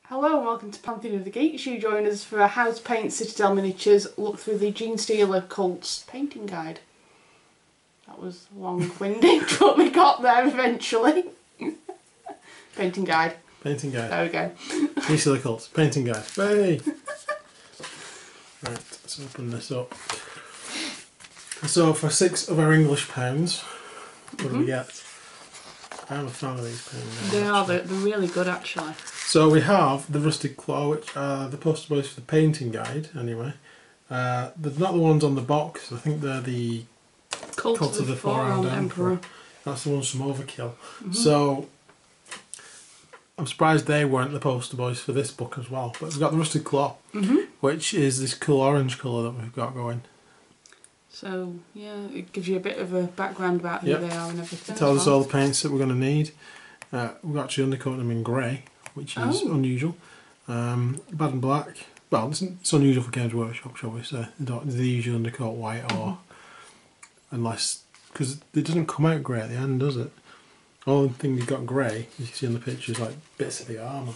Hello and welcome to Pantheon of the Geeks. You join us for a How to Paint Citadel Miniatures look through the Genestealer Cult's painting guide. That was long-winded, but we got there eventually. Painting guide. Painting guide. There we go. Genestealer Cult's painting guide. Hey! Right, let's open this up. So for £6 of our English pounds, what do we get? I'm a fan of these painting guides. They are, they're really good actually. So we have the Rusted Claw, which are the poster boys for the painting guide, anyway. They're not the ones on the box, I think they're the Cult of the Four-Armed Emperor. That's the ones from Overkill. So I'm surprised they weren't the poster boys for this book as well. But we've got the Rusted Claw, which is this cool orange colour that we've got going. So yeah, it gives you a bit of a background about who they are and everything. It tells us all the paints that we're going to need. We've actually undercoated them in grey, which is unusual. Bad and black. Well, it's unusual for Games Workshop, shall we say. They usually undercoat white, or unless, because it doesn't come out grey at the end, does it? All the thing you've got grey, as you can see on the picture, is like bits of the armour.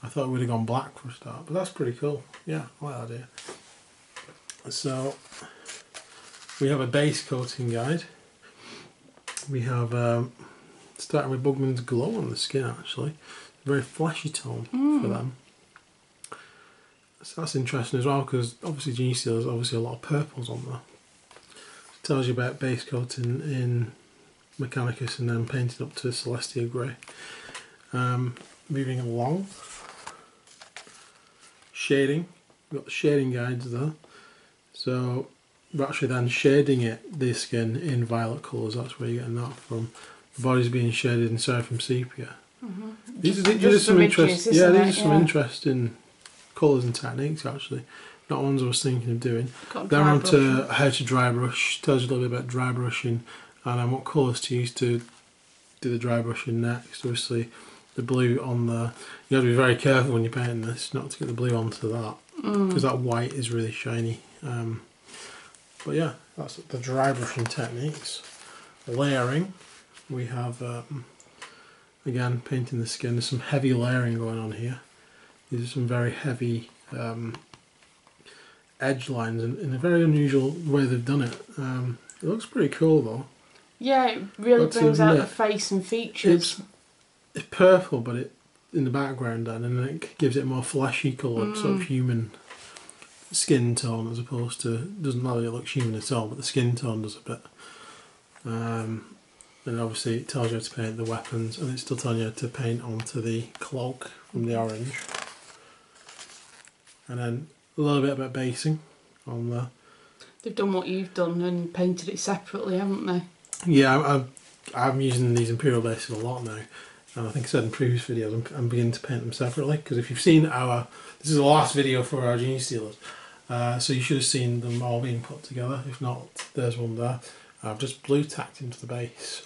I thought it would have gone black for a start, but that's pretty cool. Yeah, I like that idea. So we have a base coating guide. We have starting with Bugman's Glow on the skin, actually. Very flashy tone for them. So that's interesting as well, because obviously Genestealer has obviously a lot of purples on there. It tells you about base coating in Mechanicus and then painted up to Celestia Grey. Moving along. Shading. We've got the shading guides there. So we're actually then shading the skin in violet colours. That's where you're getting that from. The body's being shaded in Seraphim Sepia. These are some interesting. Yeah, these are some interesting colours and techniques actually. Not ones I was thinking of doing. Then on to how to dry brush. Tells you a little bit about dry brushing and what colours to use to do the dry brushing next. Obviously, the blue on the. You have to be very careful when you're painting this, not to get the blue onto that, because that white is really shiny. But yeah, that's the dry brushing techniques. Layering, we have again painting the skin. There's some heavy layering going on here. These are some very heavy edge lines in a very unusual way they've done it. It looks pretty cool though. Yeah, it really brings out the face and features. It's purple, but it in the background then, and then it gives it a more fleshy coloured sort of human skin tone, as opposed to, doesn't matter it looks human at all, but the skin tone does a bit. And obviously it tells you how to paint the weapons, and it's still telling you how to paint onto the cloak from the orange. And then a little bit about basing on there. They've done what you've done and painted it separately, haven't they? Yeah, I'm using these Imperial bases a lot now. And I think I said in previous videos, I'm beginning to paint them separately, because if you've seen this is the last video for our Genestealers, so you should have seen them all being put together. If not, there's one there. I've just blue tacked him to the base,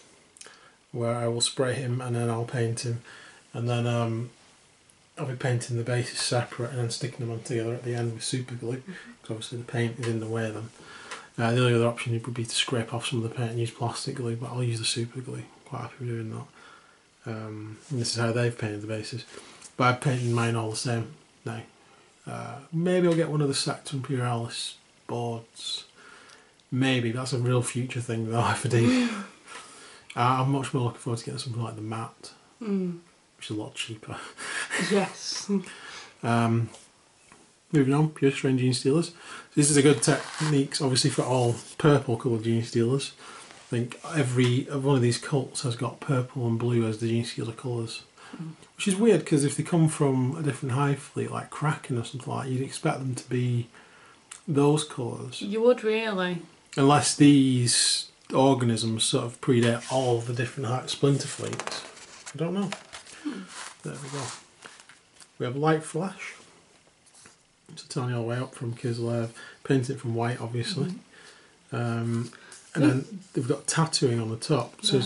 where I will spray him and then I'll paint him, and then I'll be painting the bases separate and then sticking them on together at the end with super glue, because obviously the paint is in the way then. The only other option would be to scrape off some of the paint and use plastic glue, but I'll use the super glue. Quite happy with doing that. And this is how they've painted the bases, but I've painted mine all the same now. Maybe I'll get one of the Sector Imperialis boards. Maybe, that's a real future thing though, if I do. I'm much more looking forward to getting something like the matte, which is a lot cheaper. Yes. Moving on, pure strain Genestealers. This is a good technique, obviously, for all purple coloured Genestealers. I think every one of these cults has got purple and blue as the Genestealer colours. Which is weird, because if they come from a different hive fleet, like Kraken or something like that, you'd expect them to be those colours. You would really. Unless these organisms sort of predate all of the different splinter fleets. I don't know. There we go. We have Light Flash. It's telling you all the way up from Kislev. Painted it from white, obviously. And then they've got tattooing on the top. So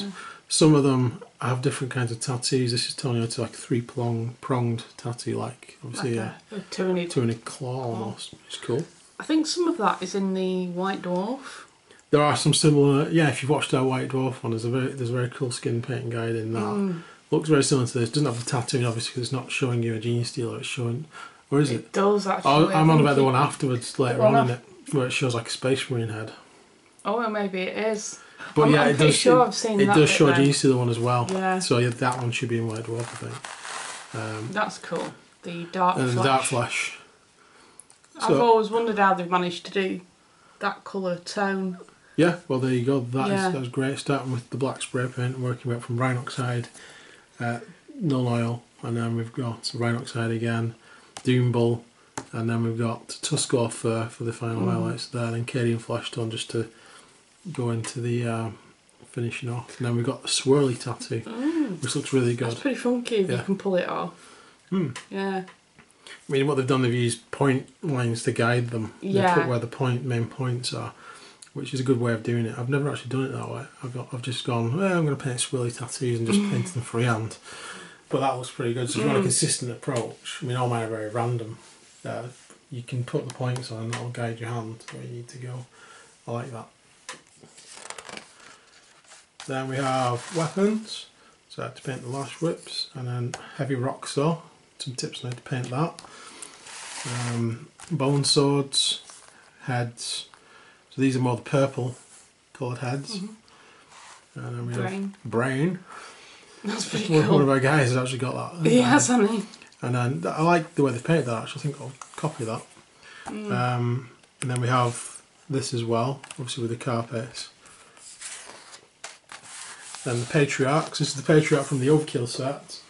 some of them have different kinds of tattoos. This is telling you it's like a three-pronged tattoo, like obviously like a tunic claw almost. It's cool. I think some of that is in the White Dwarf. There are some similar. Yeah, if you've watched our White Dwarf one, there's a very cool skin painting guide in that. Looks very similar to this. Doesn't have the tattoo obviously because it's not showing you a Genestealer. It's showing, or is it? It does actually. Oh, I'm on about the one afterwards later one on in it, where it shows like a Space Marine head. Oh, well, maybe it is. But yeah, I'm pretty sure I've seen that. It does show a then. Genestealer one as well. Yeah. So yeah, that one should be in White Dwarf, I think. That's cool. The Dark Flash. The Dark Flash. I've always wondered how they've managed to do that colour tone. Yeah, well there you go. That's great. Starting with the black spray paint, working out from Rhine Oxide, Null Oil, and then we've got Rhine Oxide again, Doom Bull, and then we've got Tuskor Fur for the final highlights there, and then Cadian Flash Tone just to go into the finishing off. And then we've got the swirly tattoo, which looks really good. It's pretty funky if you can pull it off. Yeah. I mean, what they've done, they've used point lines to guide them. Yeah. They put where the main points are, which is a good way of doing it. I've never actually done it that way. I've just gone, well, I'm going to paint swirly tattoos and just paint them freehand. But that looks pretty good. So if you want a consistent approach, I mean, all mine are very random. You can put the points on and that'll guide your hand where you need to go. I like that. Then we have weapons. So I had to paint the lash whips, and then heavy rock saw. Some tips on how to paint that. Bone swords, heads. So these are more the purple coloured heads. And then we have brain. That's pretty cool. One of our guys has actually got that. He has, hasn't he? And then I like the way they've painted that actually. I think I'll copy that. And then we have this as well, obviously with the carpets. Then the Patriarchs. This is the Patriarch from the Overkill set.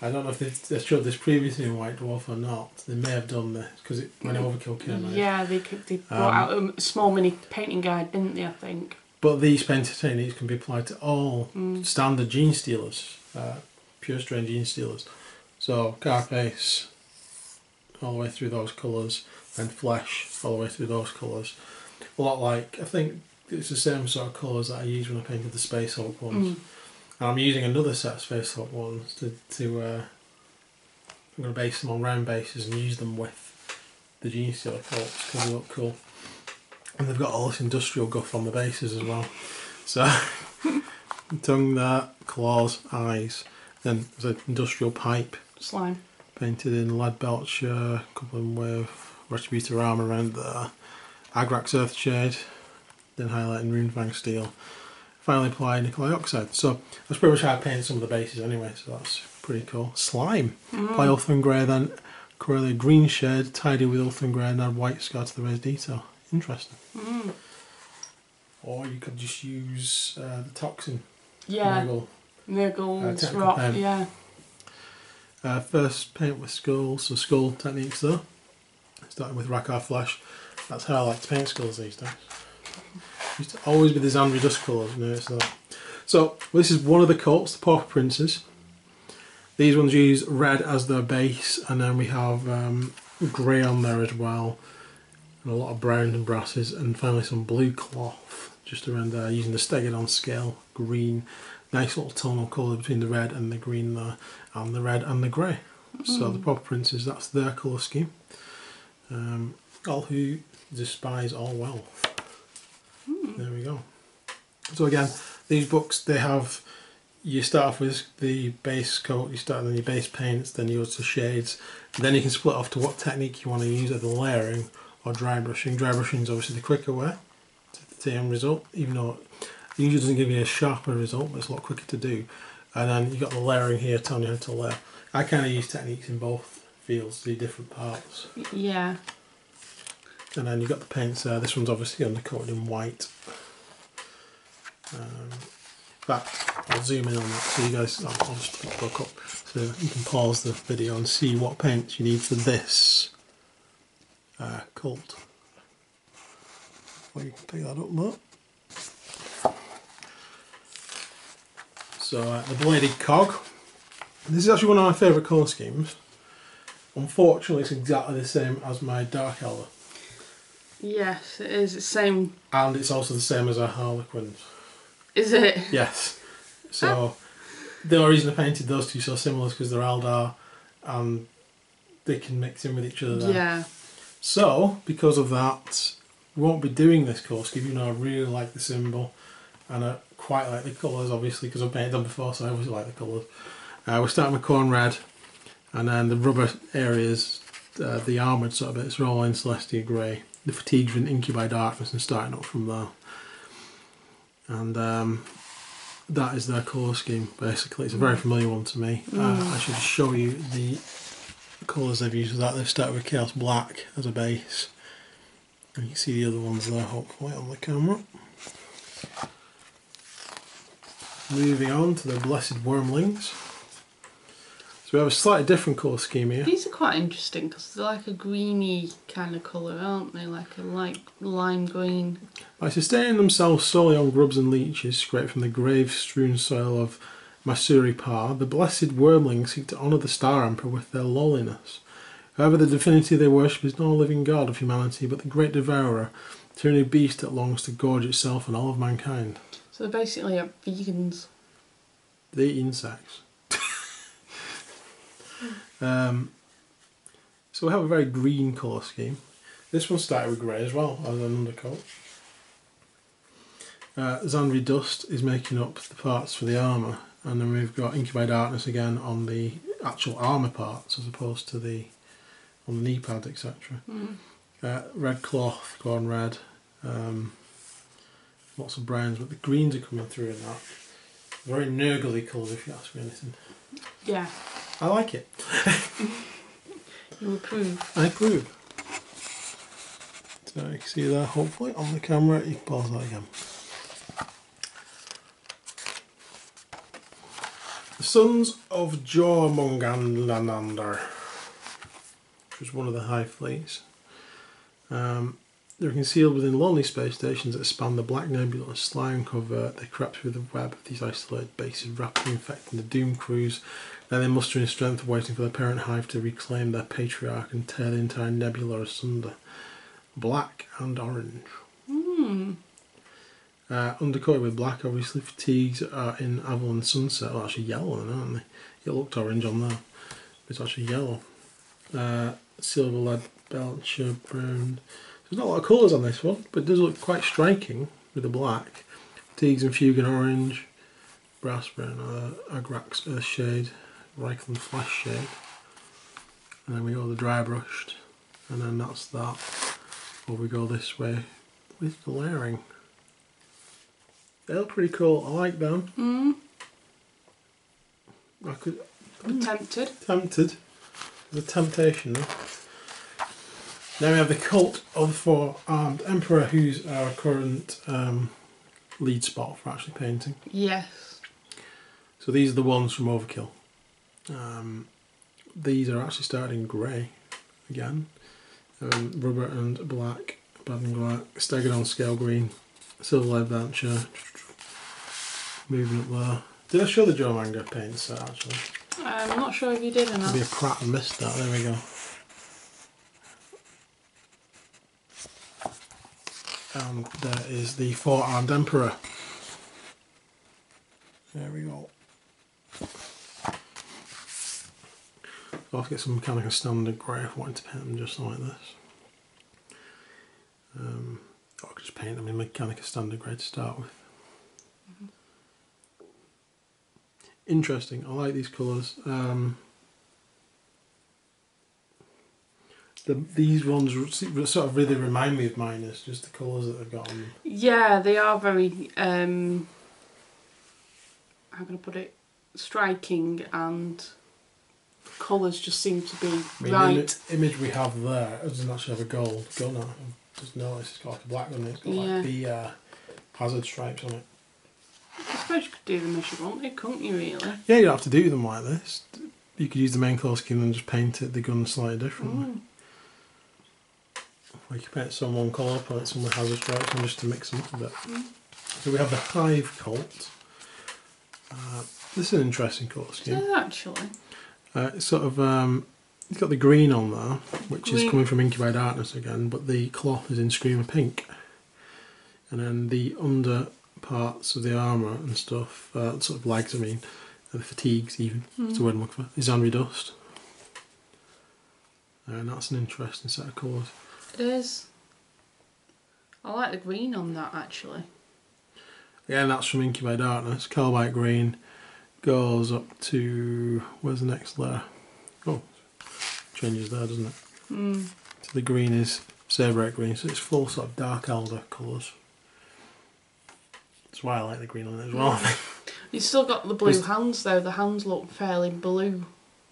I don't know if they showed this previously in White Dwarf or not. They may have done this because when Overkill came out. Yeah, they brought out a small mini painting guide, didn't they? I think. But these painting techniques can be applied to all standard Genestealers, pure strain Genestealers. So Carapace, all the way through those colours, and Flesh, all the way through those colours. A lot like, I think it's the same sort of colours that I used when I painted the Space Hulk ones. And I'm using another set of Space Hulk ones to I'm going to base them on round bases and use them with the Genestealer Hulks because they look cool. And they've got all this industrial guff on the bases as well. So, tongue there, claws, eyes, then there's an industrial pipe. Slime. Painted in lead belcher, a couple of them with Retributor armour around there. Agrax Earthshade, then highlighting Runefang Steel. Finally applied nickel oxide. So that's pretty much how I painted some of the bases anyway, so that's pretty cool. Slime. Apply Ulthron Grey, then Corellia green shade, tidy with Ulthron Grey and add white scar to the raised detail. Interesting. Or you could just use the Toxin. Yeah. Nurgle's rock, yeah. First paint with skulls, so skull techniques though. Starting with Rakkar Flash. That's how I like to paint skulls these days. Used to always be the Xandri dust colours, notice that. So this is one of the coats, the Pauper Princes. These ones use red as their base, and then we have grey on there as well, and a lot of browns and brasses, and finally some blue cloth just around there using the Stegadon scale, green. Nice little tonal colour between the red and the green there, and the red and the grey. So the Pauper Princes, that's their colour scheme. All who despise all wealth. There we go. So again, these books, they have, you start off with the base coat, you start on your base paints, then you go to shades, and then you can split off to what technique you want to use, either layering or dry brushing. Dry brushing is obviously the quicker way to the end result, even though it usually doesn't give you a sharper result, but it's a lot quicker to do. And then you've got the layering here telling you how to layer. I kind of use techniques in both fields to do different parts. Yeah. And then you've got the paints there. This one's obviously undercoated in white. But I'll zoom in on that so you guys, I'll just pick the book up so you can pause the video and see what paints you need for this cult. Well, you can pick that up there. So the Bladed Cog. This is actually one of my favourite colour schemes. Unfortunately, it's exactly the same as my Dark Elder. Yes, it is. It's the same. And it's also the same as our Harlequins. Is it? Yes. So the only reason I painted those two so similar is because they're Eldar and they can mix in with each other there. Yeah. So, because of that, we won't be doing this colour scheme, even though I really like the symbol and I quite like the colours, obviously, because I've painted them before, so I obviously like the colours. We're starting with corn red, and then the rubber areas, the armoured sort of bits, are all in Celestia Grey. The fatigues in Incubi Darkness and starting up from there. And that is their colour scheme, basically. It's a very familiar one to me. I should show you the colours they've used with that. They've started with Chaos Black as a base. And you can see the other ones there, hopefully, on the camera. Moving on to the Blessed Wormlings. So we have a slightly different colour scheme here. These are quite interesting because they're like a greeny kind of colour, aren't they? Like a light lime green. By sustaining themselves solely on grubs and leeches scraped from the grave-strewn soil of Masuri Par, the Blessed Wormlings seek to honour the Star Emperor with their lowliness. However, the divinity they worship is not a living god of humanity, but the great devourer, a tyranny beast that longs to gorge itself and all of mankind. So they're basically vegans. They eat insects. So we have a very green colour scheme. This one started with grey as well, as an undercoat. Xandri Dust is making up the parts for the armour, and then we've got Incubi Darkness again on the actual armour parts as opposed to the on the knee pads, etc. Red cloth, corn red, lots of browns, but the greens are coming through in that. Very nurgly colours, if you ask me anything. Yeah. I like it. You approve? I approve. So you can see that hopefully on the camera. You can pause that again. The Sons of Jormungand, which was one of the Hive fleets. They're concealed within lonely space stations that span the Black Nebula. Sly and covert, they crept through the web of these isolated bases, rapidly infecting the doomed crews. Then they muster in strength, waiting for their parent hive to reclaim their patriarch and tear the entire nebula asunder. Black and orange. Undercoated with black, obviously. Fatigues are in Avalon Sunset. Well, actually yellow, aren't they? It looked orange on there. It's actually yellow. Silver, lead, belcher, brown. There's not a lot of colours on this one, but it does look quite striking with the black. Fatigues and Fugan orange. Brass brown, Agrax earth shade. Reichland flesh shade. And then we go the dry brushed. And then that's that. Or we go this way with the layering. They look pretty cool. I like them. I'm tempted. Tempted. There's a temptation there. Now we have the Cult of the Four-Armed Emperor, who's our current lead spot for actually painting. Yes. So these are the ones from Overkill. These are actually started in grey again. Rubber and black, bad and black, Stegodon scale green, silver lead venture. Moving up there. Did I show the Jormungand paint set actually? I'm not sure if you did or not. Maybe a prat and missed that. There we go. And there is the Four-Armed Emperor. There we go. I'll have to get some mechanical standard grey if I wanted to paint them just like this. I could just paint them in mechanical standard grey to start with. Interesting, I like these colours. These ones sort of really remind me of miners, just the colours that they've got on them. Yeah, they are very, how can I put it, striking, and colours just seem to be right. The image we have there doesn't actually have a gold gun on it. Just notice it's got like a black gun. It's got like the hazard stripes on it. I suppose you could do them as you wanted, couldn't you, really? Yeah, you don't have to do them like this. You could use the main colour scheme and just paint the gun slightly differently. Like you paint some one colour, paint some with hazard stripes, and just to mix them up a bit. So we have the Hive Cult. This is an interesting colour scheme. It is actually. It's sort of it's got the green on there, which is coming from Incubi Darkness again, but the cloth is in Screamer Pink. And then the under parts of the armour and stuff, sort of legs I mean, the fatigues even, that's the word I'm looking for, is Xandri Dust. And that's an interesting set of colours. It is. I like the green on that actually. Again, that's from Incubi Darkness, Calbite green, goes up to, where's the next layer? Oh, changes there, doesn't it? Mm. So the green is sabrite green, so it's full sort of dark elder colours. That's why I like the green on it as well. You've still got the blue hands though. The hands look fairly blue,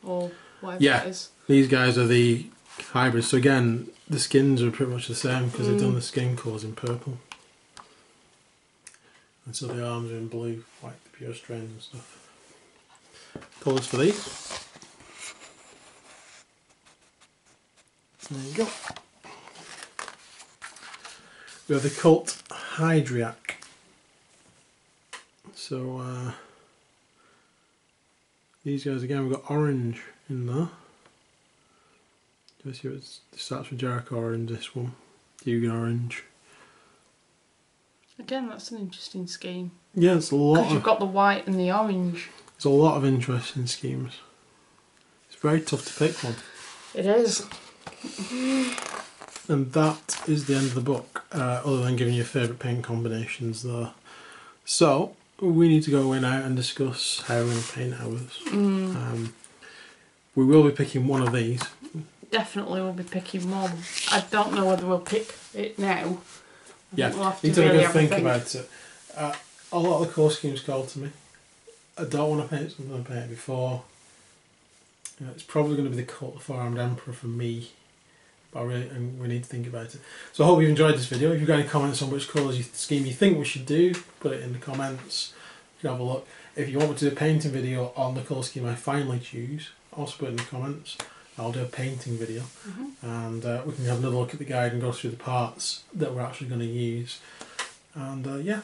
or whatever it is. These guys are the hybrids. So again, the skins are pretty much the same because they've done the skin colours in purple. And so the arms are in blue, like the pure strains and stuff. Colours for these. There you go. We have the Cult Hydriac. So these guys again, we've got orange in there. Let's see what it starts with Jericho orange, this one. Dugan orange. Again, that's an interesting scheme. Yeah, it's a lot. Because you've got the white and the orange. There's a lot of interesting schemes. It's very tough to pick one. It is. And that is the end of the book, other than giving you favourite paint combinations there. So, we need to go in out and discuss how we're going to paint ours. We will be picking one of these. Definitely we'll be picking one. I don't know whether we'll pick it now. Yeah, we'll have need to to really have a have think about it. A lot of the core schemes called to me. I don't want to paint something I've painted before. It's probably going to be the Cult of the Four-Armed Emperor for me. But we need to think about it. So I hope you've enjoyed this video. If you've got any comments on which colours scheme you think we should do, put it in the comments. You can have a look. If you want me to do a painting video on the colour scheme I finally choose, also put it in the comments. I'll do a painting video, and we can have another look at the guide and go through the parts that we're actually going to use. And yeah.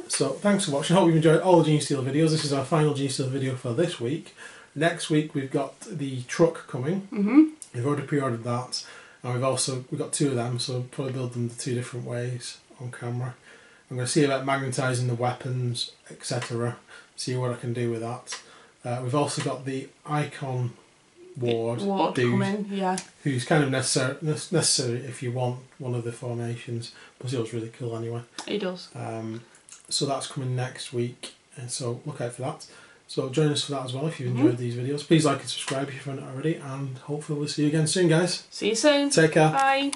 So thanks for watching. I hope you've enjoyed all the Genestealer videos. This is our final Genestealer video for this week. Next week we've got the truck coming. We've already pre-ordered that, and we've got two of them, so we'll probably build them the two different ways on camera. I'm going to see about magnetising the weapons, etc. See what I can do with that. We've also got the icon Ward coming, who's kind of necessary if you want one of the formations, but he looks really cool anyway. He does. So that's coming next week, and so look out for that. So join us for that as well if you've enjoyed these videos. Please like and subscribe if you haven't already, and hopefully we'll see you again soon, guys. See you soon. Take care. Bye.